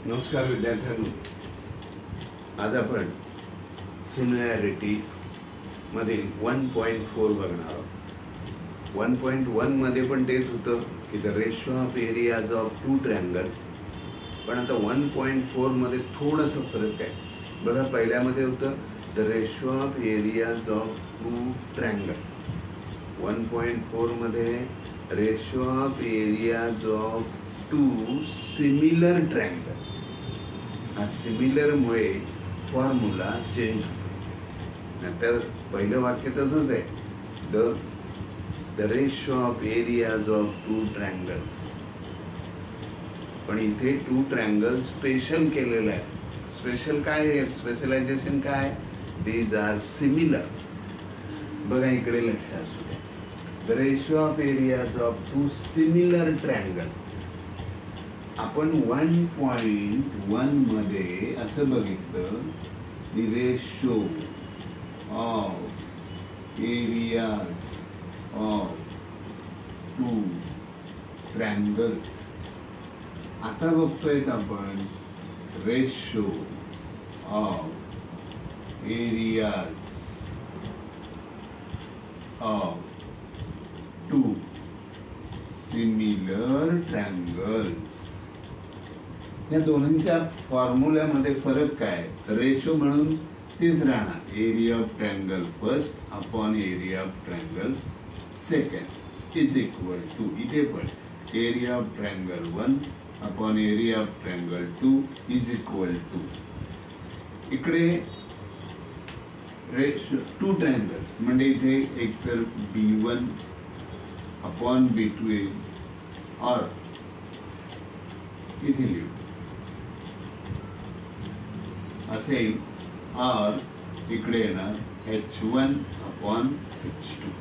नमस्कार विद्यार्थ्यांनो, आज आपण सिमिलॅरिटी मधील 1.4 बघणार आहोत। 1.1 मध्ये पण तेच होतं की the ratio of areas of two triangle, पण आता 1.4 मध्ये थोडासा फरक आहे बघा। पहिल्यामध्ये होतं the ratio of areas of two triangle, 1.4 मध्ये ratio of areas of two similar triangle. हा सिमिलर मुळे फॉर्म्युला चेंज होतो, नाहीतर पहिलं वाक्य तसंच आहे, the ratio of areas of two triangles, पण इथे टू ट्रायंगल स्पेशल केलेलं आहे। स्पेशल काय आहे, स्पेशलायझेशन काय, दीज आर सिमिलर। बघा इकडे लक्ष असू द्या, the ratio of areas of two similar triangle. आपण 1.1 मध्ये असं बघितलं, the ratio of areas of two triangles. आता बघतोय आपण ratio of areas of two similar triangles. या दोन्हींच्या फॉर्म्युल्यामध्ये फरक काय, रेशो म्हणून तीच राहणार, area of triangle first upon area of triangle second is equal to, इथे पण area of triangle 1 upon area of triangle 2 is equal to, इकडे रेशो टू ट्रायंगल्स म्हणजे इथे एकतर B1 अपॉन B2 येईल, और इथे लिहू असेल, और इकडे येणार H1 अपॉन H2।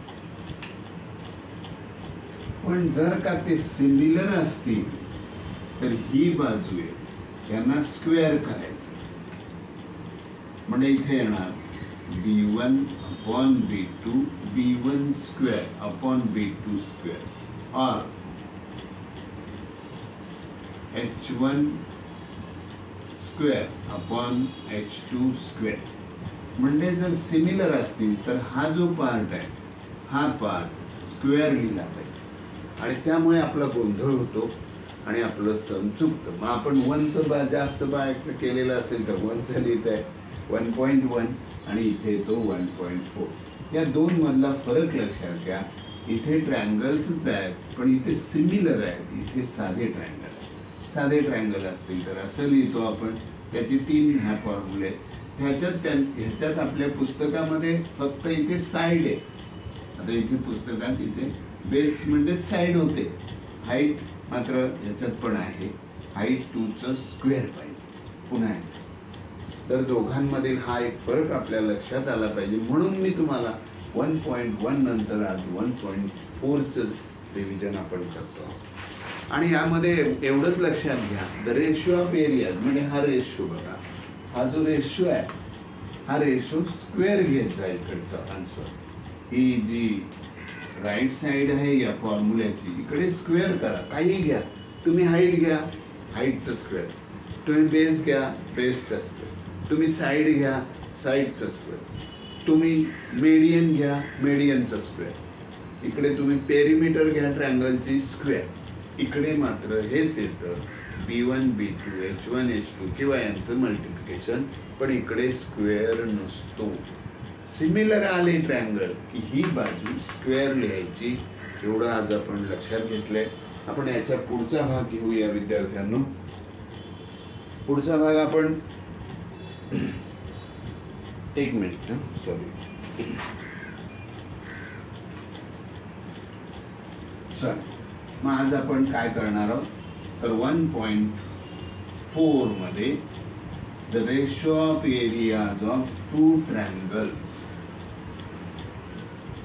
पण जर का ते सिमिलर असतील तर ही बाजू आहे यांना स्क्वेअर करायचं, म्हणजे इथे येणार B1 upon B2, B1 square upon B2 square, और H1 square upon H2 square. म्हणजे जर सिमिलर असतील तर हा जो पार्ट आहे हा पार्ट स्क्वेअर लिहिला पाहिजे, आणि त्यामुळे आपला गोंधळ होतो आणि आपलं सम चुकतं। मग आपण 1चं जास्त केलेलं असेल तर 1चं लिहित आहे 1.1 आणि इथे येतो 1.4। या दोन मधला फरक लक्षात घ्या, इथे ट्रायंगल्सच आहेत पण इथे सिमिलर आहेत, इथे साधे ट्रायंगल आहे। साधे ट्रायंगल असतील तर असं लिहितो आपण, त्याचे 3 ह्या फॉर्म्युले। ह्याच्यात आपल्या पुस्तकामध्ये फक्त इथे साईड आहे, आता इथे पुस्तकात इथे बेस म्हणजे साईड होते, हाईट मात्र ह्याच्यात पण आहे, हाईट 2चं स्क्वेअर पाहिजे पुन्हा। तर दोघांमधील हा एक फरक आपल्या लक्षात आला पाहिजे, म्हणून मी तुम्हाला 1.1 नंतर आज 1.4चं रिव्हिजन आपण करतो। आणि यामध्ये एवढंच लक्षात घ्या, द रेशो ऑफ एरियाज म्हणजे हा रेशो बघा, हा जो रेशो आहे हा रेशो स्क्वेअर घ्यायचा इकडचा आन्सर। ही जी राईट साईड आहे या फॉर्म्युल्याची, इकडे स्क्वेअर करा, काही घ्या तुम्ही, हाईट घ्या हाईटचं स्क्वेअर, तुम्ही बेस घ्या बेसचं स्क्वेअर, तुम्ही साईड घ्या साईडचं स्क्वेअर, तुम्ही मेडियन घ्या मेडियनचं स्क्वेअर, इकडे तुम्ही पेरिमीटर घ्या ट्रायंगलची स्क्वेअर, इकडे मात्र हेच येतं B1 B2 H1 H2 किंवा यांचं मल्टिप्लिकेशन, पण इकडे स्क्वेअर नसतो। सिमिलर आले ट्रायंगल की ही बाजू स्क्वेअर लिहायची, एवढं आज आपण लक्षात घेतलंय। आपण याचा पुढचा भाग घेऊया विद्यार्थ्यांनो। पुढचा भाग आपण एक मिनिट सॉरी चल, मग आज आपण काय करणार आहोत तर 1.4 मध्ये the ratio of areas of two triangles,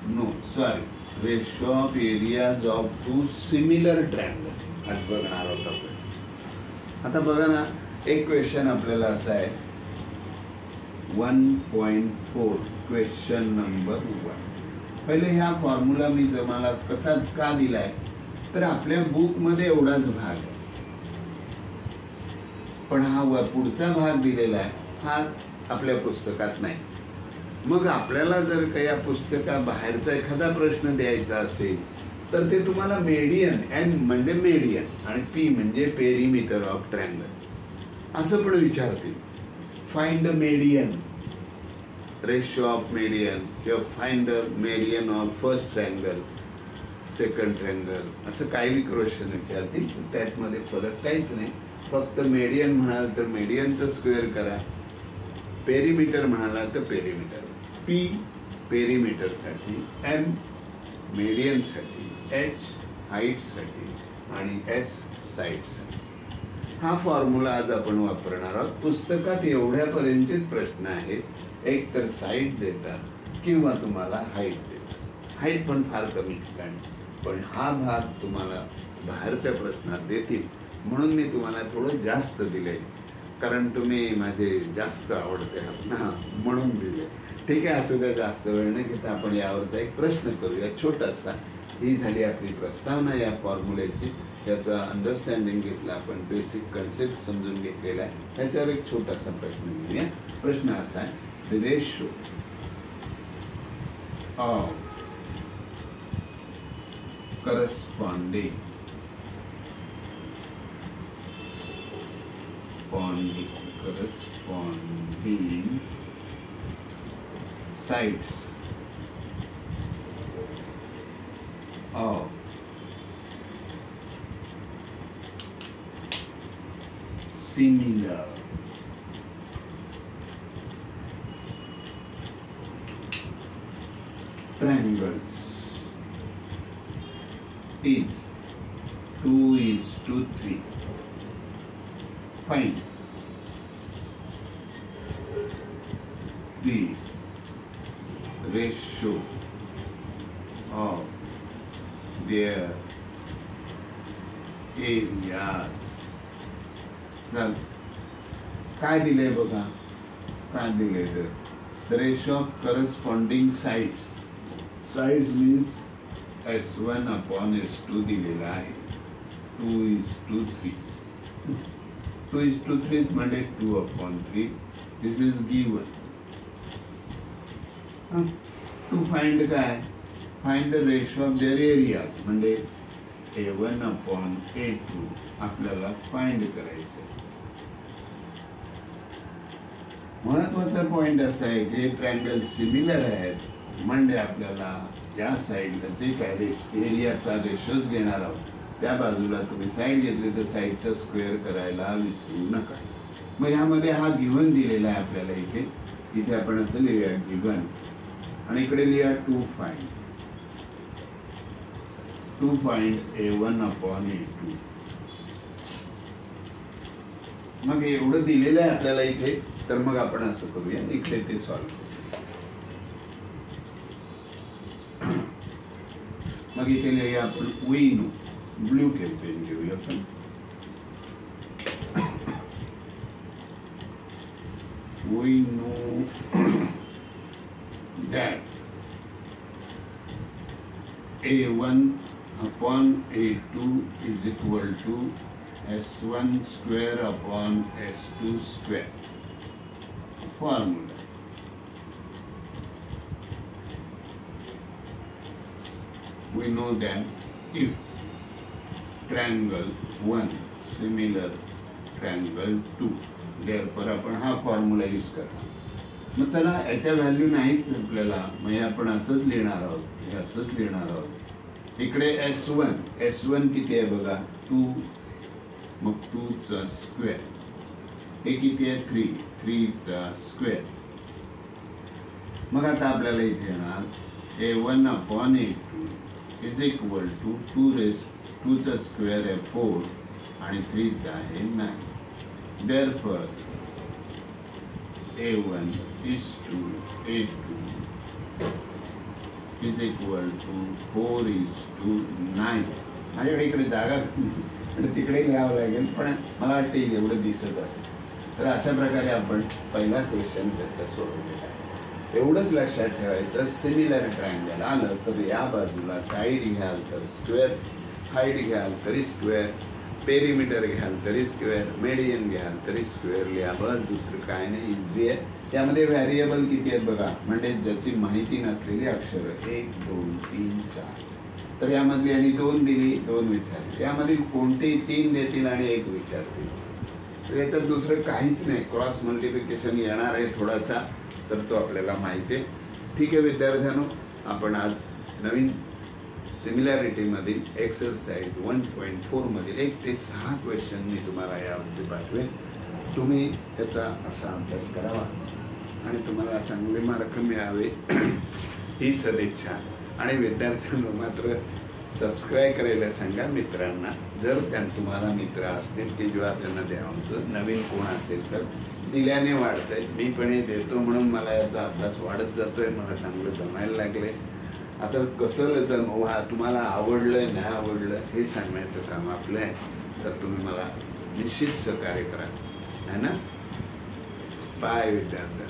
no sorry ratio of areas of two similar triangle आज बघणार आहोत आपण। आता बघा ना, एक क्वेश्चन आपल्याला असा आहे 1.4 क्वेश्चन नंबर 1। पहिले ह्या फॉर्म्युला मी तुम्हाला कसा का दिलाय तर आपल्या बुक मध्ये एवढाच भाग आहे, पण हा पुढचा भाग दिलेला आहे हा आपल्या पुस्तकात नाही. मग आपल्याला जर का या पुस्तकाबाहेरचा एखादा प्रश्न द्यायचा असेल तर ते तुम्हाला मेडियन, एन म्हणजे मेडियन आणि पी म्हणजे पेरिमीटर ऑफ ट्रँगल असं पण विचारतील. Find the median, ratio of median किंवा find the median of first triangle, second triangle, असं काही क्वेश्चन विचारतील. त्यामध्ये फरक काहीच नाही. फक्त मेडियन म्हणाल तर मेडियनचं स्क्वेअर करा, पेरिमीटर म्हणाला तर पेरिमीटर. पी पेरिमीटरसाठी, एम मेडियनसाठी, एच हाईटसाठी आणि एस साईडसाठी. हा फॉर्म्युला आज आपण वापरणार आहोत. पुस्तकात एवढ्यापर्यंतचेच प्रश्न आहेत. एक तर साईड देतात किंवा तुम्हाला हाईट देतात. हाईट पण फार कमी ठिकाणी, पण हा भाग तुम्हाला बाहेरच्या प्रश्नात देतील म्हणून मी तुम्हाला थोडं जास्त दिले, कारण तुम्ही माझे जास्त आवडते आहात ना म्हणून दिले. ठीक आहे, असू द्या. जास्त वेळ न घेता आपण यावरचा एक प्रश्न करूया छोटासा. ही झाली आपली प्रस्तावना या फॉर्म्युल्याची. त्याचा अंडरस्टँडिंग घेतला आपण, बेसिक कन्सेप्ट समजून घेतलेला आहे. त्याच्यावर एक छोटासा प्रश्न घेऊया. प्रश्न असा आहे, the ratio of corresponding sides of similar triangles is 2:3. Find the ratio of their areas. काय दिले बघा, काय दिले तर the ratio of corresponding sides. Sides means S1 upon S2 दिलेला आहे. 2:3. 2:3 म्हणजे 2/3. This is given. To find काय? Find the ratio of their areas म्हणजे A1 upon A2 आपल्याला फाइंड करायचं. महत्वाचा पॉइंट असा आहे की ट्रायंगल सिमिलर आहेत म्हणजे आपल्याला या साईडला जे काय एरियाचा रेशोज घेणार आहोत त्या बाजूला तुम्ही साईड घेतली तर साईडचा स्क्वेअर करायला विसरू नका. मग ह्यामध्ये हा गिव्हन दिलेला आहे आपल्याला. इथे आपण असं लिहूया गिव्हन आणि इकडे लिहा to find A1 upon A2. मग एवढं दिलेलं आहे आपल्याला इथे, तर मग आपण असं करूया, इकडे ते सॉल्व्ह करू. मग इथे लिहूया आपण वी नो, ब्लू पेन घेऊया आपण. We know that A1 upon A2 is equal to S1 square upon S2 square. Formula. We know that if triangle 1 similar triangle 2, therefore आपण हा फॉर्म्युला यूज करणार. मग चला याच्या व्हॅल्यू नाहीच आपल्याला, मग आपण असंच लिहिणार आहोत, हे असंच लिहिणार आहोत. इकडे S1 किती आहे बघा 2, मग 2 चा स्क्वेअर. हे किती आहे 3 चा स्क्वेअर. मग आता आपल्याला इथे येणार A1 upon A2 is equal to 2 चा स्क्वेअर आहे 4 आणि 3 चा आहे 9. Therefore A1 is to A2 is equal to 4:9. माझ्याकडे इकडे जागा तिकडे लिहावं लागेल, पण मला वाटतं एवढं दिसत असेल. तर अशा प्रकारे आपण पहिला क्वेश्चन त्याचा सोडवलेला आहे. एवढंच लक्षात ठेवायचं, सिमिलर ट्रायंगल आलं तर या बाजूला साईड घ्याल तर स्क्वेअर, हाईट घ्याल तरी स्क्वेअर, पेरिमीटर घ्याल तरी स्क्वेअर, मेडियन घ्याल तरी स्क्वेअर लिहा. बस दुसरं काय नाही, इझी आहे. त्यामध्ये व्हॅरिएबल किती आहेत बघा, म्हणजे ज्याची माहिती नसलेली अक्षरं 1 2 3 4. तर यामधली आणि 2 दिली, 2 विचारली. यामध्ये कोणतेही 3 देतील आणि 1 विचारतील. तर याच्यात दुसरं काहीच नाही. क्रॉस मल्टिप्लिकेशन येणार आहे थोडासा, तर तो आपल्याला माहिती आहे. ठीक आहे विद्यार्थ्यांनो, आपण आज नवीन सिमिलॅरिटीमधील एक्सरसाइज 1.4 मधील 1 ते 6 क्वेश्चन मी तुम्हाला यावरचे पाठवेल. तुम्ही याचा असा अभ्यास करावा आणि तुम्हाला चांगले मार्क मिळावे ही सदिच्छा. आणि विद्यार्थ्यांना मात्र सबस्क्राईब करायला सांगा मित्रांना. जर तुम्हाला मित्र असतील की जेव्हा त्यांना द्यावं, नवीन कोण असेल तर दिल्याने वाढतंय. मी पण हे देतो म्हणून मला याचा अभ्यास वाढत जातोय, मला चांगलं जमायला लागले. आता कसं जमवा, तुम्हाला आवडलं नाही आवडलं हे सांगण्याचं काम आपलं आहे. तर तुम्ही मला निश्चित सहकार्य करा, है ना. बाय विद्यार्थी.